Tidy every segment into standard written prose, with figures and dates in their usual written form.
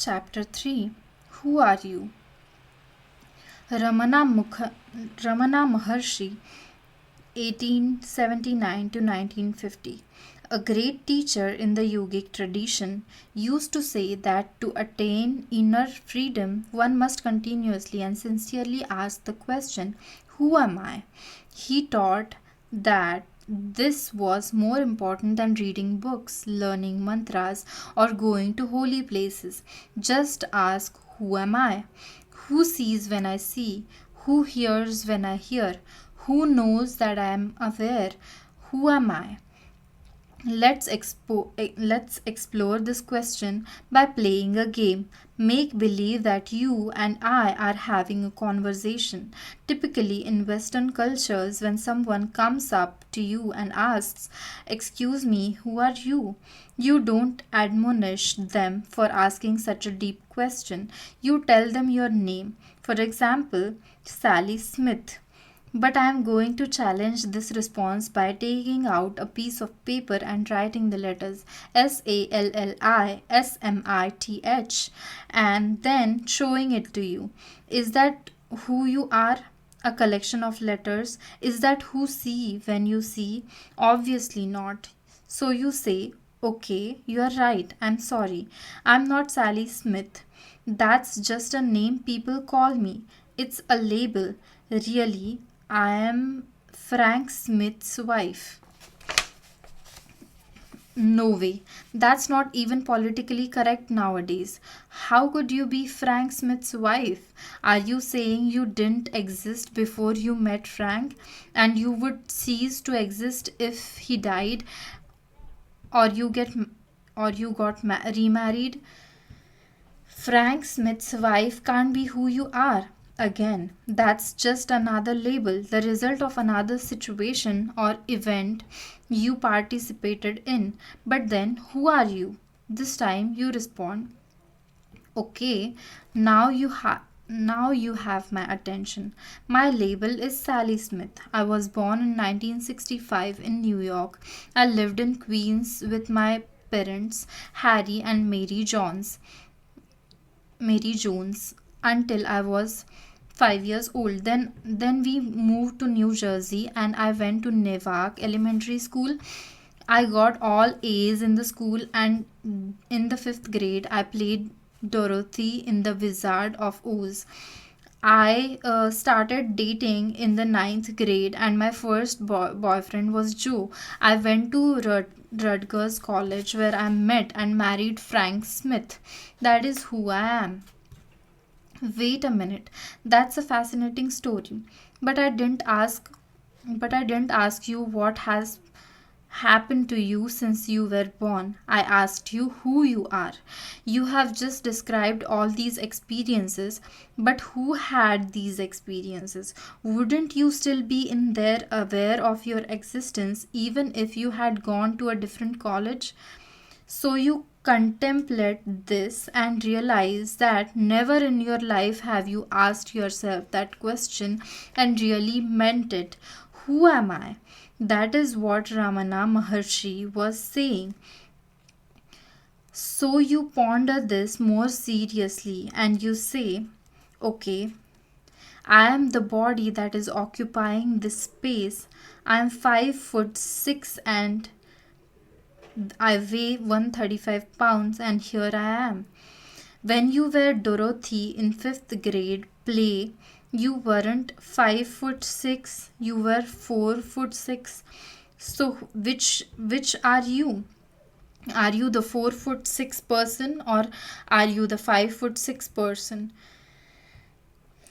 Chapter 3. Who Are You? Ramana Maharshi, 1879 to 1950, a great teacher in the yogic tradition, used to say that to attain inner freedom, one must continuously and sincerely ask the question, who am I? He taught that this was more important than reading books, learning mantras, or going to holy places. Just ask, who am I? Who sees when I see? Who hears when I hear? Who knows that I am aware? Who am I? Let's explore this question by playing a game. Make believe that you and I are having a conversation. Typically, in Western cultures, when someone comes up to you and asks, "Excuse me, who are you?" you don't admonish them for asking such a deep question. You tell them your name. For example, Sally Smith. But I am going to challenge this response by taking out a piece of paper and writing the letters SALLISMITH and then showing it to you. Is that who you are? A collection of letters? Is that who see when you see? Obviously not. So you say, okay, you are right. I'm sorry. I'm not Sally Smith. That's just a name people call me. It's a label. Really, I am Frank Smith's wife. No way. That's not even politically correct nowadays. How could you be Frank Smith's wife? Are you saying you didn't exist before you met Frank and you would cease to exist if he died or you got remarried? Frank Smith's wife can't be who you are. Again, that's just another label, the result of another situation or event you participated in. But then, who are you? This time you respond, okay, now you have my attention. My label is Sally Smith. I was born in 1965 in New York. I lived in Queens with my parents, Harry and Mary Jones, until I was 5 years old. Then we moved to New Jersey and I went to Newark Elementary School. I got all A's in the school, and in the 5th grade I played Dorothy in The Wizard of Oz. I started dating in the 9th grade, and my first boyfriend was Joe. I went to Rutgers College where I met and married Frank Smith. That is who I am. Wait a minute. That's a fascinating story. But I didn't ask you what has happened to you since you were born. I asked you who you are. You have just described all these experiences, but who had these experiences? Wouldn't you still be in there aware of your existence even if you had gone to a different college? So you contemplate this and realize that never in your life have you asked yourself that question and really meant it. Who am I? That is what Ramana Maharshi was saying. So you ponder this more seriously and you say, okay, I am the body that is occupying this space. I am 5'6" and I weigh 135 pounds, and here I am. When you were Dorothy in 5th grade play, you weren't 5'6", you were 4'6". So which are you? Are you the 4'6" person or are you the 5'6" person?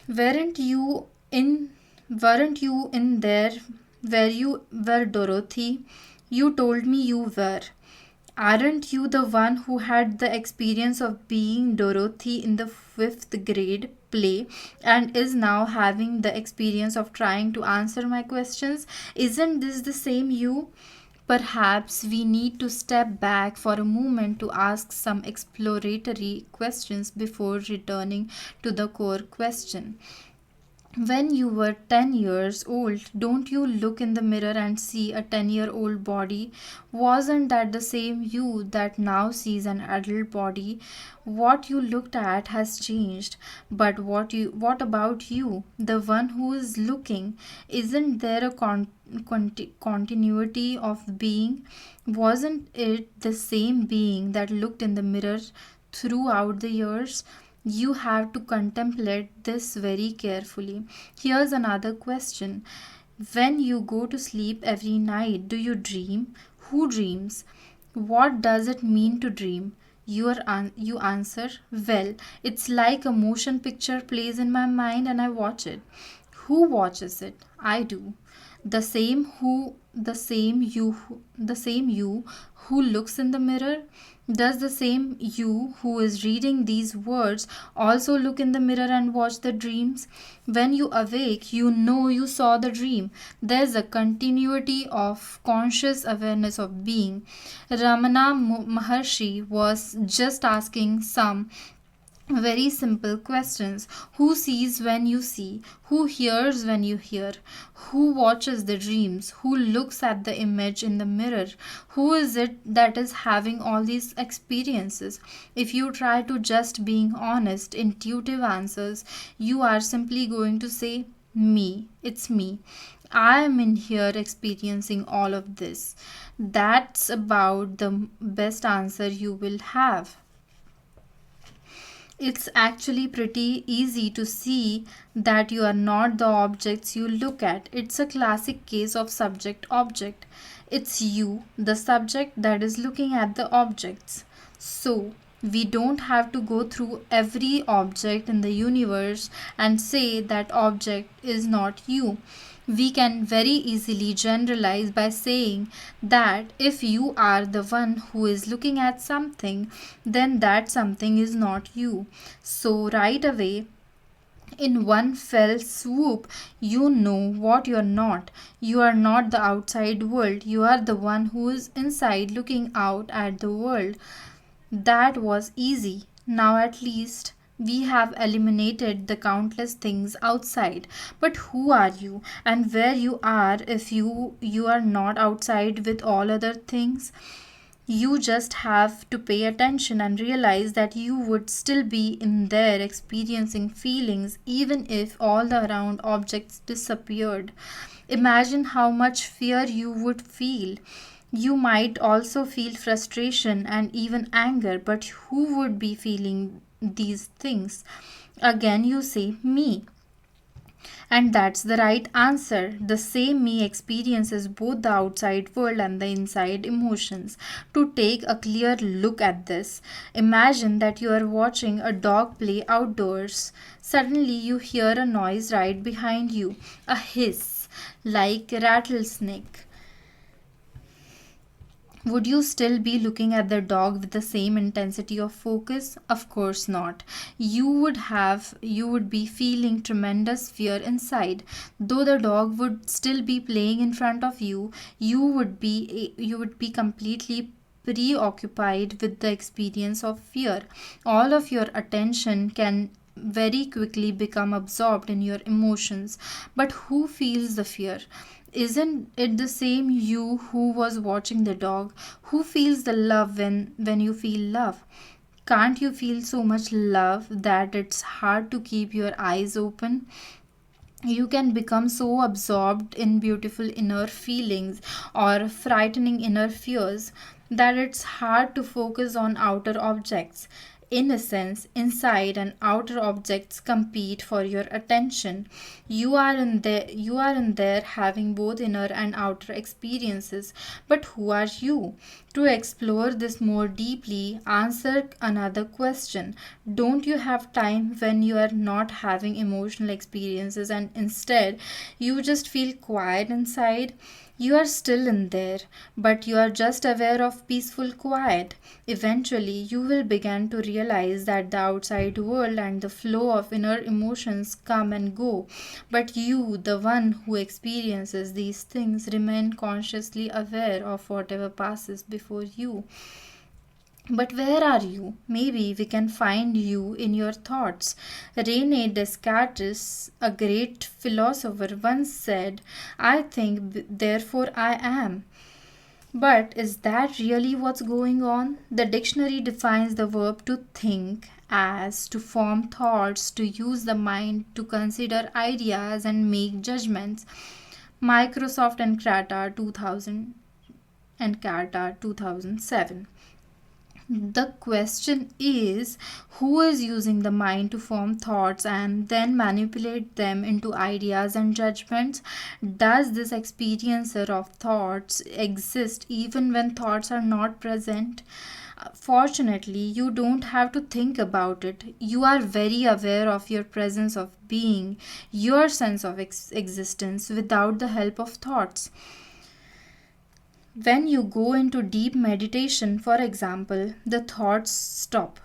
Weren't you in there where you were Dorothy? You told me you were. Aren't you the one who had the experience of being Dorothy in the 5th grade play and is now having the experience of trying to answer my questions? Isn't this the same you? Perhaps we need to step back for a moment to ask some exploratory questions before returning to the core question. When you were 10 years old, don't you look in the mirror and see a 10-year-old body? Wasn't that the same you that now sees an adult body? What you looked at has changed, but what about you, the one who is looking? Isn't there a continuity of being? Wasn't it the same being that looked in the mirror throughout the years? You have to contemplate this very carefully. Here's another question. When you go to sleep every night, do you dream? Who dreams? What does it mean to dream? You answer, well, it's like a motion picture plays in my mind and I watch it. Who watches it? I do. The same you who looks in the mirror. Does the same you who is reading these words also look in the mirror and watch the dreams? When you awake, you know you saw the dream. There's a continuity of conscious awareness of being. Ramana Maharshi was just asking some very simple questions. Who sees when you see? Who hears when you hear? Who watches the dreams? Who looks at the image in the mirror? Who is it that is having all these experiences? If you try to just being honest, intuitive answers, you are simply going to say, me. It's me. I am in here experiencing all of this. That's about the best answer you will have. It's actually pretty easy to see that you are not the objects you look at. It's a classic case of subject object. It's you, the subject, that is looking at the objects. So, we don't have to go through every object in the universe and say that object is not you. We can very easily generalize by saying that if you are the one who is looking at something, then that something is not you. So, right away, in one fell swoop, you know what you're not. You are not the outside world, you are the one who is inside looking out at the world. That was easy. Now at least we have eliminated the countless things outside. But who are you and where you are if you are not outside with all other things? You just have to pay attention and realize that you would still be in there experiencing feelings even if all the around objects disappeared. Imagine how much fear you would feel. You might also feel frustration and even anger, but who would be feeling these things? Again, you say, me. And that's the right answer. The same me experiences both the outside world and the inside emotions. To take a clear look at this, imagine that you are watching a dog play outdoors. Suddenly, you hear a noise right behind you, a hiss, like a rattlesnake. Would you still be looking at the dog with the same intensity of focus? Of course not. You would be feeling tremendous fear inside. Though the dog would still be playing in front of you, you would be completely preoccupied with the experience of fear. All of your attention can very quickly become absorbed in your emotions. But who feels the fear? Isn't it the same you who was watching the dog? Who feels the love when you feel love? Can't you feel so much love that it's hard to keep your eyes open? You can become so absorbed in beautiful inner feelings or frightening inner fears that it's hard to focus on outer objects. In a sense, inside and outer objects compete for your attention. You are in there having both inner and outer experiences. But who are you? To explore this more deeply, answer another question. Don't you have time when you are not having emotional experiences and instead you just feel quiet inside? You are still in there, but you are just aware of peaceful quiet. Eventually, you will begin to realize that the outside world and the flow of inner emotions come and go, but you, the one who experiences these things, remain consciously aware of whatever passes before you. But where are you? Maybe we can find you in your thoughts. Rene Descartes, a great philosopher, once said, I think, therefore I am. But is that really what's going on? The dictionary defines the verb to think as to form thoughts, to use the mind to consider ideas and make judgments. Microsoft Encarta 2007. The question is, who is using the mind to form thoughts and then manipulate them into ideas and judgments? Does this experiencer of thoughts exist even when thoughts are not present? Fortunately, you don't have to think about it. You are very aware of your presence of being, your sense of existence without the help of thoughts. When you go into deep meditation, for example, the thoughts stop.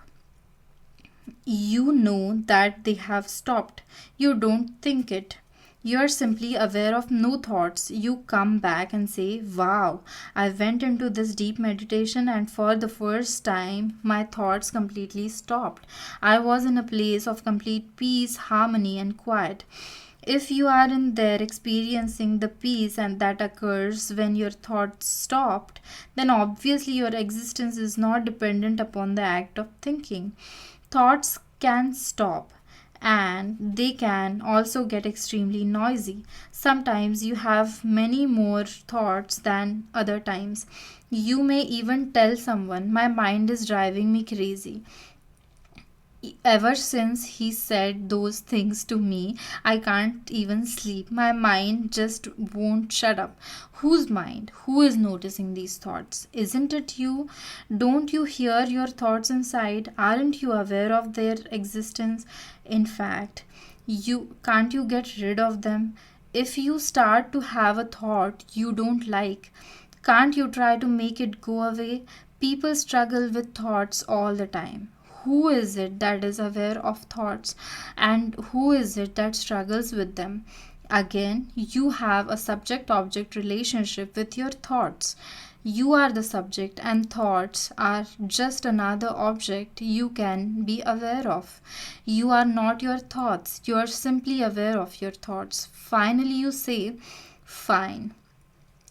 You know that they have stopped. You don't think it. You're simply aware of no thoughts. You come back and say, wow, I went into this deep meditation and for the first time my thoughts completely stopped. I was in a place of complete peace, harmony, and quiet. If you are in there experiencing the peace and that occurs when your thoughts stopped, then obviously your existence is not dependent upon the act of thinking. Thoughts can stop and they can also get extremely noisy. Sometimes you have many more thoughts than other times. You may even tell someone, my mind is driving me crazy. Ever since he said those things to me, I can't even sleep. My mind just won't shut up. Whose mind? Who is noticing these thoughts? Isn't it you? Don't you hear your thoughts inside? Aren't you aware of their existence? In fact, you get rid of them? If you start to have a thought you don't like, can't you try to make it go away? People struggle with thoughts all the time. Who is it that is aware of thoughts and who is it that struggles with them? Again, you have a subject object relationship with your thoughts. You are the subject, and thoughts are just another object you can be aware of. You are not your thoughts, you are simply aware of your thoughts. Finally, you say, fine.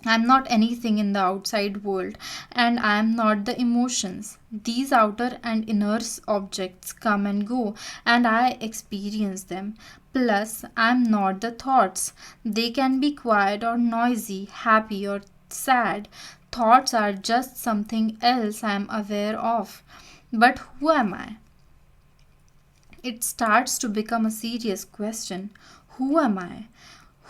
I'm not anything in the outside world, and I am not the emotions. These outer and inner objects come and go, and I experience them. Plus, I'm not the thoughts. They can be quiet or noisy, happy or sad. Thoughts are just something else I am aware of. But who am I? It starts to become a serious question. Who am I?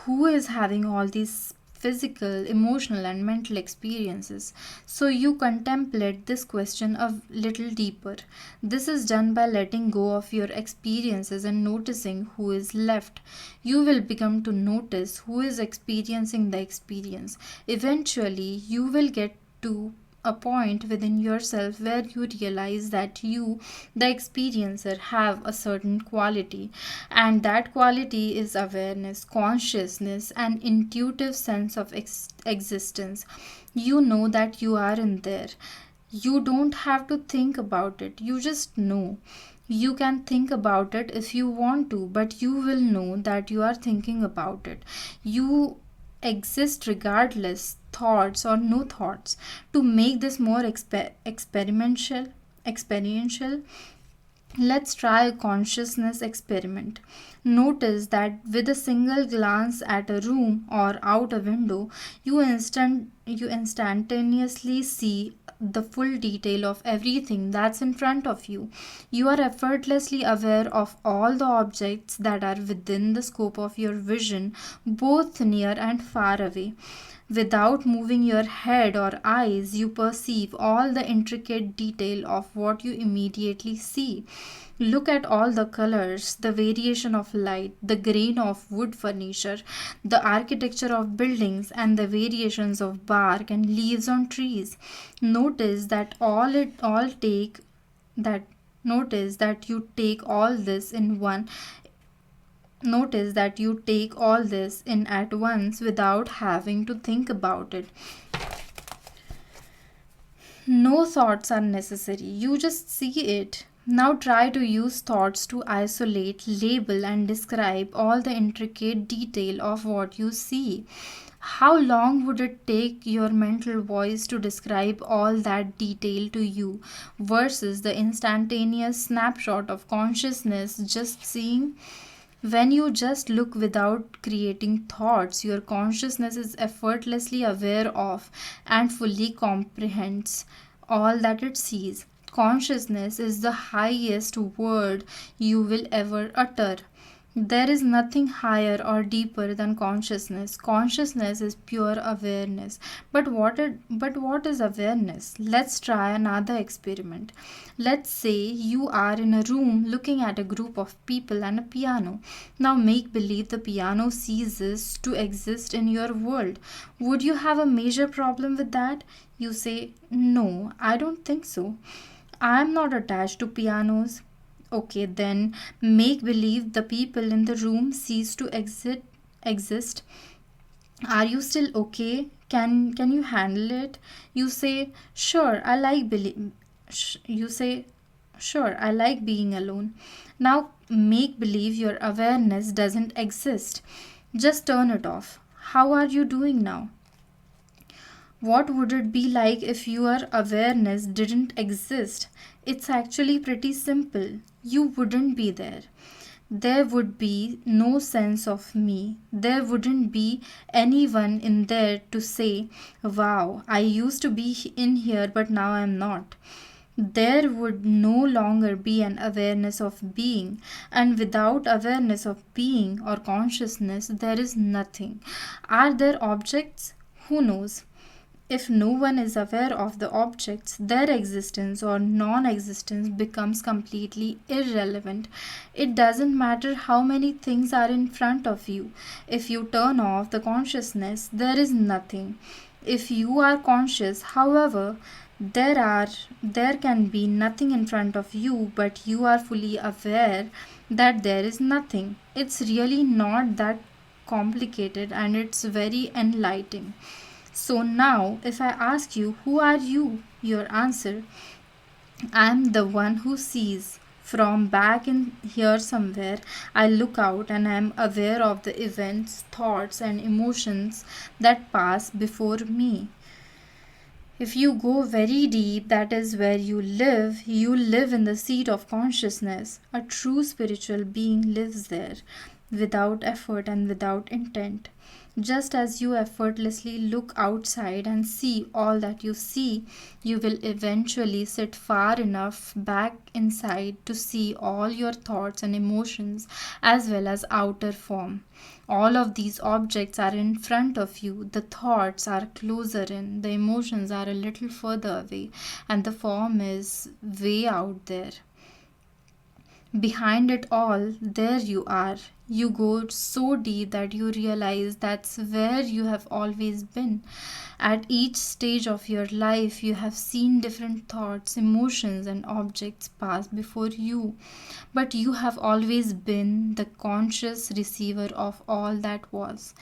Who is having all these physical, emotional, and mental experiences? So you contemplate this question a little deeper. This is done by letting go of your experiences and noticing who is left. You will become to notice who is experiencing the experience. Eventually, you will get to a point within yourself where you realize that you, the experiencer, have a certain quality, and that quality is awareness, consciousness, and intuitive sense of existence. You know that you are in there. You don't have to think about it, you just know. You can think about it if you want to, but you will know that you are thinking about it. You exist regardless, thoughts or no thoughts. To make this more experiential, let's try a consciousness experiment. Notice that with a single glance at a room or out a window, you instantaneously see the full detail of everything that's in front of you. You are effortlessly aware of all the objects that are within the scope of your vision, both near and far away. Without moving your head or eyes, you perceive all the intricate detail of what you immediately see. Look at all the colors, the variation of light, the grain of wood furniture, the architecture of buildings, and the variations of bark and leaves on trees. Notice that all it all take that notice that you take all this in one Notice that you take all this in at once without having to think about it. No thoughts are necessary, you just see it. Now try to use thoughts to isolate, label, and describe all the intricate detail of what you see. How long would it take your mental voice to describe all that detail to you versus the instantaneous snapshot of consciousness just seeing? When you just look without creating thoughts, your consciousness is effortlessly aware of and fully comprehends all that it sees. Consciousness is the highest word you will ever utter. There is nothing higher or deeper than consciousness. Consciousness is pure awareness. But what is awareness? Let's try another experiment. Let's say you are in a room looking at a group of people and a piano. Now make believe the piano ceases to exist in your world. Would you have a major problem with that? You say, "No, I don't think so. I am not attached to pianos." Okay, then make believe the people in the room cease to exist. Are you still okay? Can you handle it? You say, "Sure, I like you say, "Sure, I like being alone." Now make believe your awareness doesn't exist. Just turn it off. How are you doing now? What would it be like if your awareness didn't exist? It's actually pretty simple. You wouldn't be there. There would be no sense of me. There wouldn't be anyone in there to say, "Wow, I used to be in here, but now I'm not." There would no longer be an awareness of being, and without awareness of being or consciousness, there is nothing. Are there objects? Who knows? If no one is aware of the objects, their existence or non existence becomes completely irrelevant. It doesn't matter how many things are in front of you. If you turn off the consciousness, there is nothing. If you are conscious, however, there can be nothing in front of you, but you are fully aware that there is nothing. It's really not that complicated, and it's very enlightening. So now, if I ask you, "Who are you?" your answer, "I am the one who sees." From back in here somewhere, I look out and I am aware of the events, thoughts, and emotions that pass before me. If you go very deep, that is where you live. You live in the seat of consciousness. A true spiritual being lives there without effort and without intent. Just as you effortlessly look outside and see all that you see, you will eventually sit far enough back inside to see all your thoughts and emotions as well as outer form. All of these objects are in front of you, the thoughts are closer in, the emotions are a little further away, and the form is way out there. Behind it all, there you are. You go so deep that you realize that's where you have always been. At each stage of your life, you have seen different thoughts, emotions, and objects pass before you. But you have always been the conscious receiver of all that was.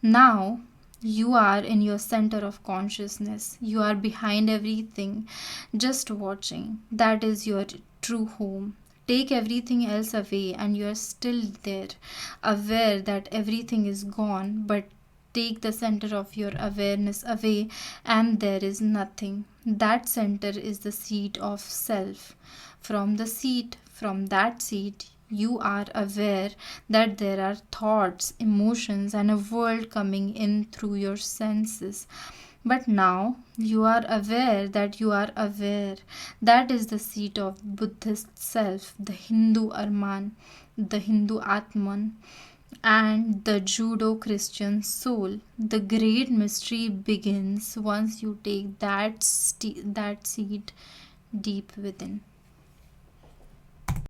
Now, you are in your center of consciousness. You are behind everything, just watching. That is your true home. Take everything else away, and you are still there, aware that everything is gone, but take the center of your awareness away, and there is nothing. That center is the seat of self. From that seat, you are aware that there are thoughts, emotions, and a world coming in through your senses. But now you are aware that you are aware. That is the seat of Buddhist self, the Hindu Arman, the Hindu Atman, and the Judo Christian soul. The great mystery begins once you take that seat deep within.